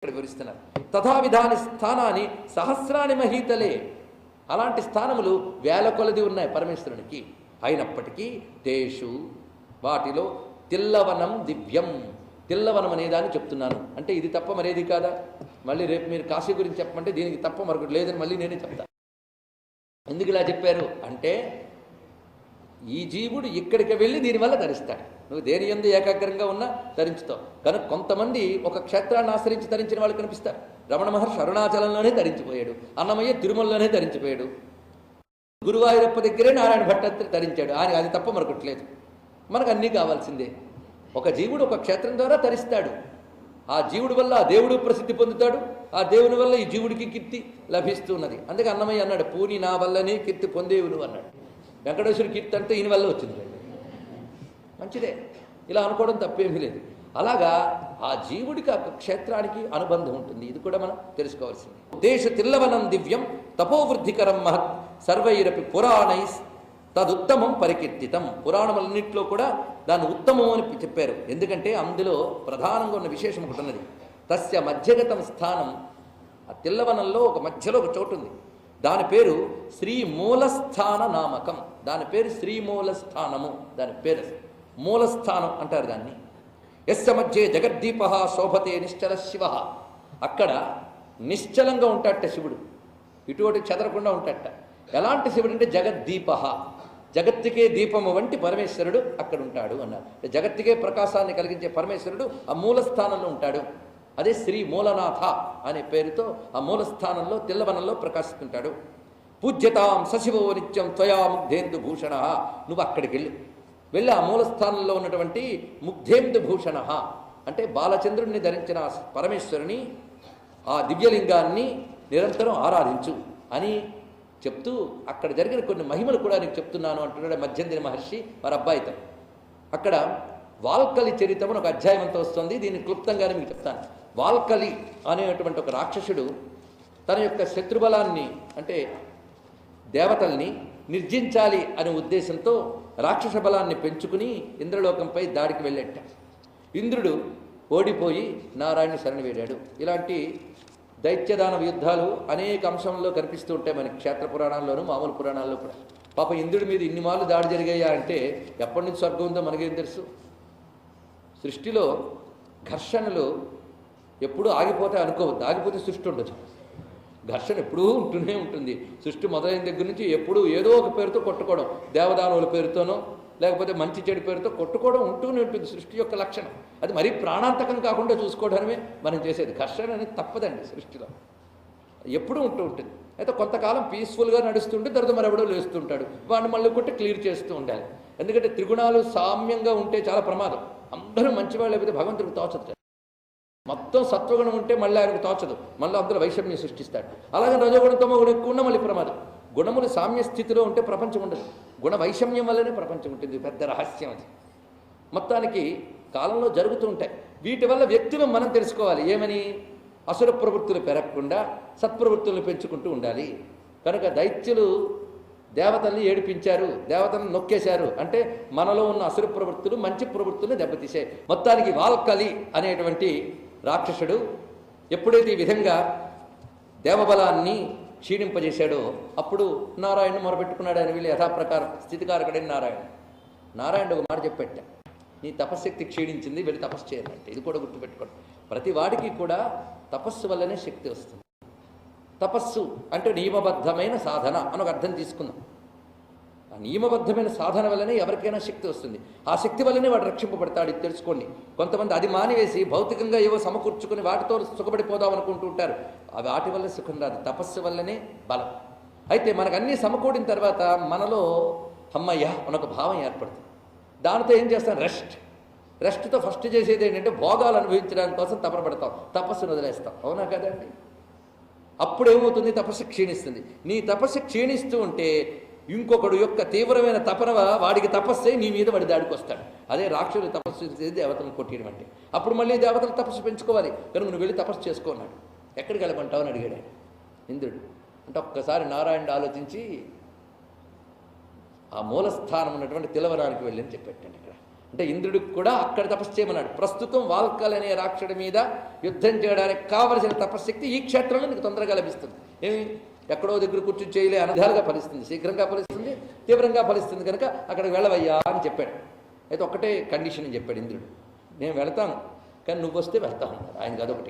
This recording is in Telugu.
ఇక్కడ వివరిస్తున్నారు. తథావిధాని స్థానాన్ని సహస్రాని మహీతలే, అలాంటి స్థానములు వేల కొలది ఉన్నాయి పరమేశ్వరునికి. అయినప్పటికీ తేషు వాటిలో తిల్లవనం దివ్యం, తిల్లవనం అనేదాన్ని చెప్తున్నాను అంటే ఇది తప్ప మరేది కాదా. మళ్ళీ రేపు మీరు కాశీ గురించి చెప్పమంటే దీనికి తప్ప మరొకటి లేదని మళ్ళీ నేనే చెప్తాను. ఎందుకు ఇలా చెప్పారు అంటే ఈ జీవుడు ఇక్కడికి వెళ్ళి దీనివల్ల ధరిస్తాడు. నువ్వు దేని యందు ఏకాగ్రంగా ఉన్నా ధరించుతావు. కనుక కొంతమంది ఒక క్షేత్రాన్ని ఆశ్రయించి ధరించిన వాళ్ళు కనిపిస్తారు. రమణ మహర్షి అరుణాచలంలోనే ధరించిపోయాడు, అన్నమయ్య తిరుమలలోనే ధరించిపోయాడు, గురువాయూరప్ప దగ్గరే నారాయణ భట్టాత్రి ధరించాడు. ఆయన అది తప్ప మరొకట్లేదు. మనకు అన్నీ కావాల్సిందే. ఒక జీవుడు ఒక క్షేత్రం ద్వారా ధరిస్తాడు. ఆ జీవుడి వల్ల ఆ దేవుడు ప్రసిద్ధి పొందుతాడు, ఆ దేవుని వల్ల ఈ జీవుడికి కీర్తి లభిస్తూ ఉన్నది. అందుకే అన్నమయ్య అన్నాడు, పూని నా వల్లనే కీర్తి పొందేవులు అన్నాడు. వెంకటేశ్వరి కీర్తి అంటే ఈయన వల్ల వచ్చింది. మంచిదే, ఇలా అనుకోవడం తప్పేమీ లేదు. అలాగా ఆ జీవుడికి ఆ క్షేత్రానికి అనుబంధం ఉంటుంది. ఇది కూడా మనం తెలుసుకోవాల్సింది. దేశ తిల్లవనం దివ్యం తపోవృద్ధికరం మహత్ సర్వైరపి పురాణైస్ తదుత్తమం పరికీర్తితం. పురాణములన్నింటిలో కూడా దాన్ని ఉత్తమం అని చెప్పారు. ఎందుకంటే అందులో ప్రధానంగా ఉన్న విశేషం ఒకటి ఉన్నది. తస్య మధ్యగతం స్థానం, ఆ తిల్లవనంలో ఒక మధ్యలో ఒక చోటు ఉంది. దాని పేరు శ్రీమూలస్థాన నామకం. దాని పేరు శ్రీమూలస్థానము. దాని పేరు మూలస్థానం అంటారు దాన్ని. యస్య మధ్యే జగద్దీప శోభతే నిశ్చల శివ. అక్కడ నిశ్చలంగా ఉంటాడట శివుడు, ఇటువంటి చెదరకుండా ఉంటాడట. ఎలాంటి శివుడు అంటే జగద్దీప, జగత్తుకే దీపము వంటి పరమేశ్వరుడు అక్కడ ఉంటాడు అన్నారు. జగత్తుకే ప్రకాశాన్ని కలిగించే పరమేశ్వరుడు ఆ మూలస్థానంలో ఉంటాడు. అదే శ్రీ మూలనాథ అనే పేరుతో ఆ మూలస్థానంలో తిల్లవనంలో ప్రకాశిస్తుంటాడు. పూజ్యతాం సశివో నిత్యం త్వయా ముగ్ధేందు భూషణ. నువ్వు అక్కడికి వెళ్ళి ఆ మూలస్థానంలో ఉన్నటువంటి ముగ్ధేందు భూషణ అంటే బాలచంద్రుడిని ధరించిన పరమేశ్వరుని, ఆ దివ్యలింగాన్ని నిరంతరం ఆరాధించు అని చెప్తూ అక్కడ జరిగిన కొన్ని మహిమలు కూడా నీకు చెప్తున్నాను అంటున్నాడు మధ్యందిన మహర్షి వారి అబ్బాయితో. అక్కడ వాల్కలి చరిత్రము ఒక అధ్యాయం అంతా వస్తుంది. దీన్ని క్లుప్తంగానే మీకు చెప్తాను. వాల్కలి అనేటువంటి ఒక రాక్షసుడు తన యొక్క శత్రుబలాన్ని అంటే దేవతల్ని నిర్జించాలి అనే ఉద్దేశంతో రాక్షస బలాన్ని పెంచుకుని ఇంద్రలోకంపై దాడికి వెళ్ళేట. ఇంద్రుడు ఓడిపోయి నారాయణ శరణి వేడాడు. ఇలాంటి దైత్యదానవ యుద్ధాలు అనేక అంశంలో కనిపిస్తూ ఉంటాయి మనకి క్షేత్ర పురాణాల్లోనూ మామూలు పురాణాల్లో కూడా. పాప ఇంద్రుడి మీద ఇన్ని మార్లు దాడి జరిగాయా అంటే ఎప్పటి నుంచి స్వర్గం ఉందో మనకేం తెలుసు. సృష్టిలో ఘర్షణలు ఎప్పుడూ ఆగిపోతే అనుకోవద్దు. ఆగిపోతే సృష్టి ఉండదు. ఘర్షణ ఎప్పుడూ ఉంటూనే ఉంటుంది. సృష్టి మొదలైన దగ్గర నుంచి ఎప్పుడూ ఏదో ఒక పేరుతో కొట్టుకోవడం, దేవదానవుల పేరుతోనో లేకపోతే మంచి చెడు పేరుతో కొట్టుకోవడం ఉంటూనే ఉంటుంది. సృష్టి యొక్క లక్షణం అది. మరీ ప్రాణాంతకం కాకుండా చూసుకోవడమే మనం చేసేది. ఘర్షణ అనేది తప్పదండి సృష్టిలో, ఎప్పుడూ ఉంటూ ఉంటుంది. అయితే కొంతకాలం పీస్ఫుల్గా నడుస్తుంటే తర్వాత మరెవడో లేస్తుంటాడు, వాడిని మళ్ళీ కొట్టి క్లియర్ చేస్తూ ఉండాలి. ఎందుకంటే త్రిగుణాలు సామ్యంగా ఉంటే చాలా ప్రమాదం. అందరూ మంచివాళ్ళు అయిపోతే భగవంతుడికి తోచదు. మొత్తం సత్వగుణం ఉంటే మళ్ళీ ఆయనకు తోచదు, మళ్ళీ అందులో వైషమ్యం సృష్టిస్తాడు. అలాగే రజోగుణం తమోగుణం ఎక్కువ ఉన్న మళ్ళీ ప్రమాదం. గుణములు సామ్య స్థితిలో ఉంటే ప్రపంచం ఉండదు. గుణ వైషమ్యం వల్లనే ప్రపంచం ఉంటుంది. పెద్ద రహస్యం అది. మొత్తానికి కాలంలో జరుగుతూ ఉంటాయి. వీటి వల్ల వ్యక్తులు మనం తెలుసుకోవాలి. ఏమని? అసుర ప్రవృత్తులు పెరగకుండా సత్ప్రవృత్తులను పెంచుకుంటూ ఉండాలి. కనుక దైత్యులు దేవతల్ని ఏడిపించారు, దేవతలను నొక్కేశారు అంటే మనలో ఉన్న అసుర ప్రవృత్తులు మంచి ప్రవృత్తులను దెబ్బతీశాయి. మొత్తానికి వాల్కలి అనేటువంటి రాక్షసుడు ఎప్పుడైతే ఈ విధంగా దేవబలాన్ని క్షీణింపజేశాడో అప్పుడు నారాయణను మొరపెట్టుకున్నాడు. ఆయన వీళ్ళు యథాప్రకారం స్థితికారకుడైన నారాయణ ఒక మాట చెప్పేట, నీ తపశ్శక్తి క్షీణించింది, వెళ్ళి తపస్సు చేయాలంటే. ఇది కూడా గుర్తుపెట్టుకోండి. ప్రతి వాడికి కూడా తపస్సు వల్లనే శక్తి వస్తుంది. తపస్సు అంటే నియమబద్ధమైన సాధన అని ఒక అర్థం తీసుకుందాం. ఆ నియమబద్ధమైన సాధన వల్లనే ఎవరికైనా శక్తి వస్తుంది. ఆ శక్తి వల్లనే వాడు రక్షింపబడతాడు. ఇది తెలుసుకోండి. కొంతమంది అది మానివేసి భౌతికంగా ఏవో సమకూర్చుకుని వాటితో సుఖపడిపోదాం అనుకుంటూ ఉంటారు. వాటి వల్ల సుఖం రాదు, తపస్సు వల్లనే బలం. అయితే మనకు అన్నీ సమకూడిన తర్వాత మనలో అమ్మయ్య అనొక భావం ఏర్పడుతుంది. దానితో ఏం చేస్తాం? రెస్ట్తో ఫస్ట్ చేసేది ఏంటంటే భోగాలు అనుభవించడానికి కోసం తపన పడతాం, తపస్సును వదిలేస్తాం. అవునా కదండి? అప్పుడు ఏమవుతుంది? తపస్సు క్షీణిస్తుంది. నీ తపస్సు క్షీణిస్తూ ఉంటే ఇంకొకడు యొక్క తీవ్రమైన తపన వాడికి తపస్సే నీ మీద వాడి దాడికి వస్తాడు. అదే రాక్షసులు తపస్సు చేసి దేవతలను కొట్టేయడం అంటే. అప్పుడు మళ్ళీ దేవతలు తపస్సు పెంచుకోవాలి. కనుక నువ్వు వెళ్ళి తపస్సు చేసుకున్నాడు. ఎక్కడికి వెళ్ళమంటావు అని అడిగాడు ఇంద్రుడు. అంటే ఒక్కసారి నారాయణుడు ఆలోచించి ఆ మూలస్థానం ఉన్నటువంటి తిలవనానికి వెళ్ళని చెప్పాడు. ఇక్కడ అంటే ఇంద్రుడికి కూడా అక్కడ తపస్సు చేయమన్నాడు. ప్రస్తుతం వాల్కల్ అనే రాక్షసుడి మీద యుద్ధం చేయడానికి కావలసిన తపశ్శక్తి ఈ క్షేత్రంలో నీకు తొందరగా లభిస్తుంది. ఏమి ఎక్కడో దగ్గర కూర్చొని చేయలే, అనర్ధాలుగా ఫలిస్తుంది, శీఘ్రంగా ఫలిస్తుంది, తీవ్రంగా ఫలిస్తుంది, కనుక అక్కడికి వెళ్ళవయ్యా అని చెప్పాడు. అయితే ఒక్కటే కండిషన్ అని చెప్పాడు ఇంద్రుడు, నేను వెళతాను కానీ నువ్వు వస్తే వెళ్తాను అన్నాడు. ఆయనకి అదొకటి.